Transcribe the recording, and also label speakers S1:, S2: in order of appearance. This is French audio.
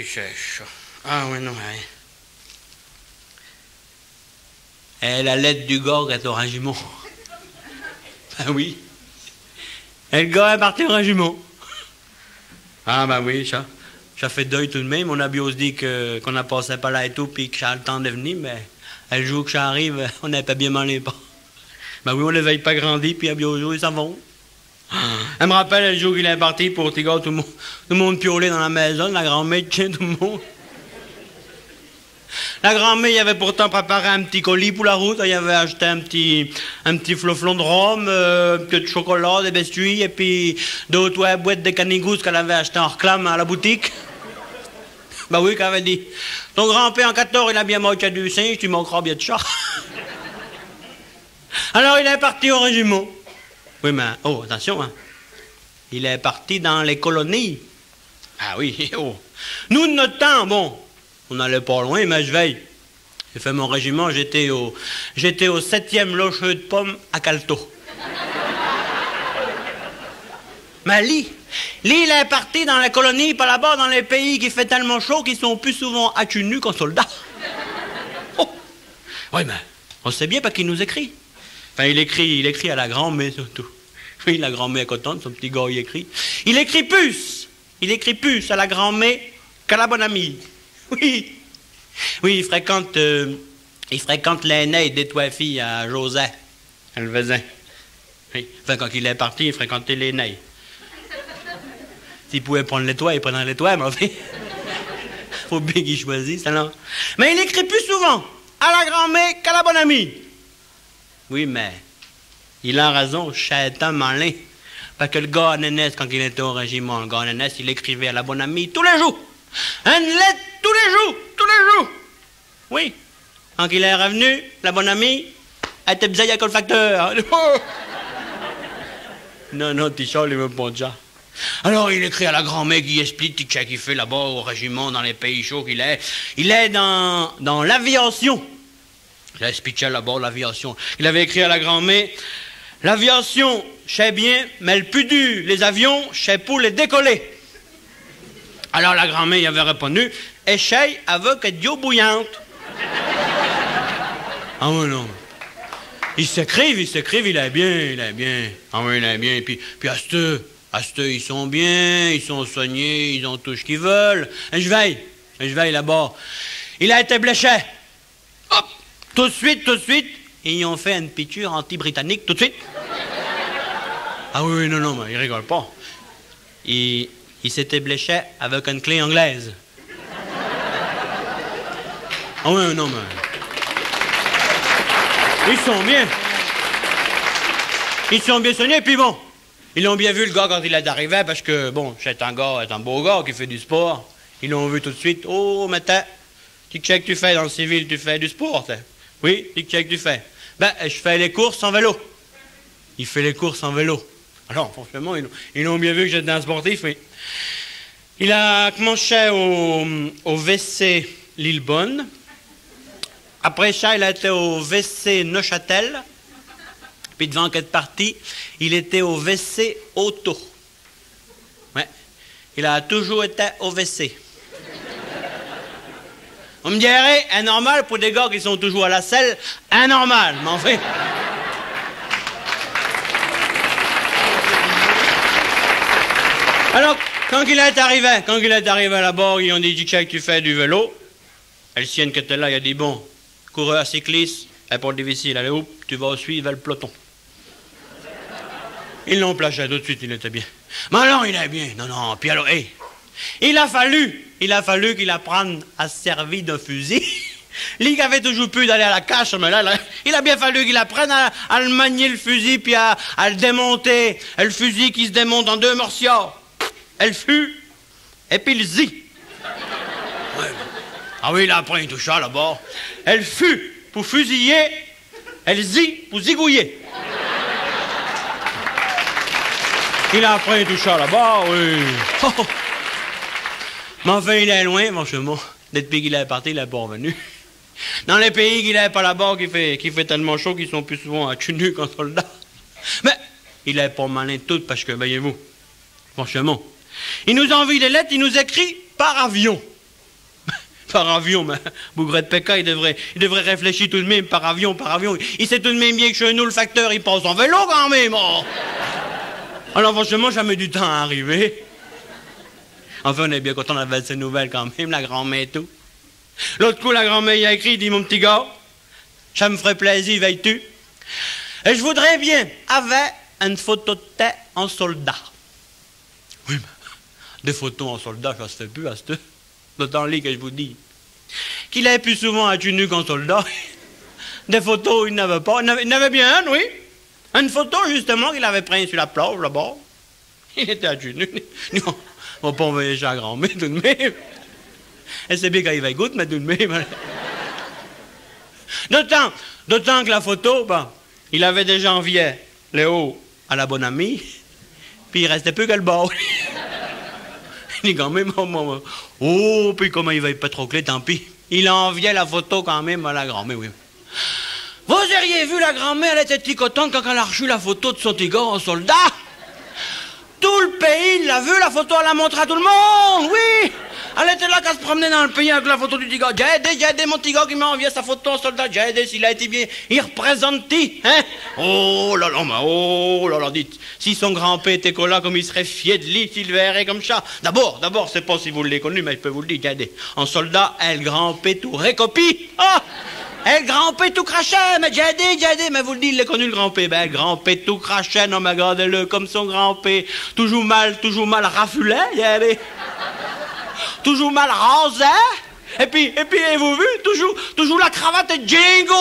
S1: c'est ça. Ah oui, non, ouais. Et la lettre du gars qui est au régiment. Ben oui. Et le gars est parti au régiment. Ah ben oui, ça fait deuil tout de même. On a bien dit qu'on a passé par là et tout, puis que ça a le temps de venir, mais le jour que ça arrive, on n'a pas bien mal pas. Ben oui, on les veille pas grandi, puis à bien au jour, ils s'en vont. Elle me rappelle le jour qu'il est parti pour tes gars, tout le monde piolait dans la maison, la grand-mère tient tout le monde. La grand-mère, il avait pourtant préparé un petit colis pour la route. Il avait acheté un petit flocon de rhum, un peu de chocolat, des biscuits, et puis deux ou trois boîtes de canigousse qu'elle avait acheté en réclame à la boutique. Ben oui, qu'elle avait dit. Ton grand-père en 14, il a bien manqué du singe, tu manqueras bien de chat. Alors il est parti au régiment. Oui, mais, oh, attention, hein. Il est parti dans les colonies. Ah oui, oh. Nous, de notre temps, bon, on n'allait pas loin, mais je veille. J'ai fait mon régiment, j'étais au 7e locheux de pommes à Calto. Mais lui, il est parti dans les colonies, pas là-bas, dans les pays qui fait tellement chaud qu'ils sont plus souvent à cul nu qu'en soldats. Oh. Oui, mais on sait bien pas qu'il nous écrit. Enfin, il écrit à la grand-mère surtout. Oui, la grand-mère est contente, son petit gars, il écrit. Il écrit plus à la grand-mère qu'à la bonne amie. Oui. Oui, il fréquente l'aînée des trois filles à José. Elle faisait. Oui. Enfin, quand il est parti, il fréquentait l'aînée. S'il pouvait prendre les toits, il prenait les toits, mais enfin, faut bien qu'il choisisse, alors. Mais il écrit plus souvent à la grand-mère qu'à la bonne amie. Oui, mais il a raison, chétin malin. Parce que le gars à Nénès, quand il était au régiment, le gars à Nénès, il écrivait à la bonne amie tous les jours. Une lettre tous les jours. Oui. Quand il est revenu, la bonne amie, elle était besoin avec le facteur. Non, Tichard, il veut pas de ça. Alors, il écrit à la grand-mère qui explique ce qu'il fait là-bas au régiment, dans les pays chauds qu'il est. Il est dans l'aviation. Il a expliqué là-bas l'aviation. Il avait écrit à la grand-mère, l'aviation, je sais bien, mais le plus dur, les avions, je sais pour les décoller. Alors la grand-mère y avait répondu, essaye avec d'eau bouillante. Ah oui, non. Ils s'écrivent, il est bien. Ah oui, il est bien. Puis à ce ils sont bien, ils sont soignés, ils ont tout ce qu'ils veulent. Et je veille là-bas. Il a été blessé. Hop, tout de suite. Ils ont fait une piqûre anti-britannique, tout de suite. Ah oui, non, mais il rigole pas. Il s'était blessé avec une clé anglaise. Ah oui, non, mais... Ils sont bien soignés, puis bon, ils l'ont bien vu le gars quand il est arrivé, parce que, bon, c'est un beau gars qui fait du sport. Ils l'ont vu tout de suite. Oh, mais qu'est-ce que tu fais dans le civil? Tu fais du sport, t'es? Oui, qu'est-ce que tu fais? Ben, je fais les courses en vélo. Il fait les courses en vélo. Alors, franchement, ils l'ont bien vu que j'étais un sportif, oui. Il a commencé au WC Lillebonne. Après ça, il a été au WC Neuchâtel. Puis devant qu'être parti, il était au WC Auto. Ouais. Il a toujours été au WC. On me dirait, anormal pour des gars qui sont toujours à la selle, anormal, mais enfin... Alors, quand il est arrivé là-bas, ils ont dit, que tu fais du vélo. Et le sienne qui était là, il a dit, bon, coureur cycliste, elle porte difficile, allez, hop, tu vas suivre le peloton. Ils l'ont plaché tout de suite, il était bien. Mais alors, il est bien, non, puis alors, hé, il a fallu qu'il apprenne à se servir d'un fusil. Lui qui avait toujours pu d'aller à la cache, mais là, il a bien fallu qu'il apprenne à le manier le fusil, puis à le démonter. Et le fusil qui se démonte en 2 morceaux. Elle fut, et puis le zi. Ouais. Ah oui, il a appris tout ça là-bas. Elle fut pour fusiller, elle zi pour zigouiller. Il a appris tout ça là-bas, oui. Oh. Mais enfin, il est loin, franchement. Depuis qu'il est parti, il n'est pas revenu. Dans les pays qu'il n'est pas là-bas, qui fait tellement chaud qu'ils sont plus souvent à cul nu qu'en soldat. Mais il n'est pas malin tout, parce que, voyez-vous, franchement, il nous envoie des lettres, il nous écrit par avion. Par avion, mais Bougret de Pékin, il devrait réfléchir tout de même par avion. Il sait tout de même bien que chez nous, le facteur, il passe en vélo quand même. Oh. Alors franchement, jamais du temps à arriver. Enfin, on est bien content d'avoir ces nouvelles quand même, la grand-mère et tout. L'autre coup, la grand-mère y a écrit, dit, mon petit gars, ça me ferait plaisir, veilles-tu. Et je voudrais bien avoir une photo de tête en soldat. Oui, mais des photos en soldat, ça se fait plus à ce d'autant lit que je vous dis. Qu'il est plus souvent à nu qu'en soldat. Des photos, il n'avait pas. Il n'avait bien une, oui. Une photo, justement, qu'il avait prise sur la plage, là-bas. Il était à nu. On va pas envoyer ça à grand-mère, tout de même. Elle sait bien qu'il va goûter, mais tout de même. D'autant que la photo, ben, il avait déjà envié Léo à la bonne amie, puis il restait plus que le bas. Il dit quand même, oh, puis comment il va être Patroclé, tant pis. Il enviait la photo quand même à la grand-mère, oui. Vous auriez vu la grand-mère, elle était ticotante quand elle a reçu la photo de son petit gars en soldat. Tout le pays l'a vu, la photo, elle l'a montré à tout le monde, oui. Elle était là qu'à se promener dans le pays avec la photo du petit gars. J'ai aidé mon petit gars qui m'a envoyé sa photo en soldat. J'ai aidé s'il a été bien. Il représente-t-il, hein? Oh là là, dites. Si son grand-père était là, comme il serait fier de lui, s'il verrait comme ça. D'abord, c'est pas si vous l'avez connu, mais je peux vous le dire, j'ai aidé. En soldat, elle grand-père tout récopie. Ah! Elle grand-père tout crachait, mais j'ai aidé, mais vous le dites, il l'a connu le grand-père. Ben, grand-père tout crachait, non, mais regardez-le comme son grand-père. Toujours mal rafulé, j'ai aidé. Toujours mal rasé. Et puis, avez-vous vu, toujours la cravate est jingo.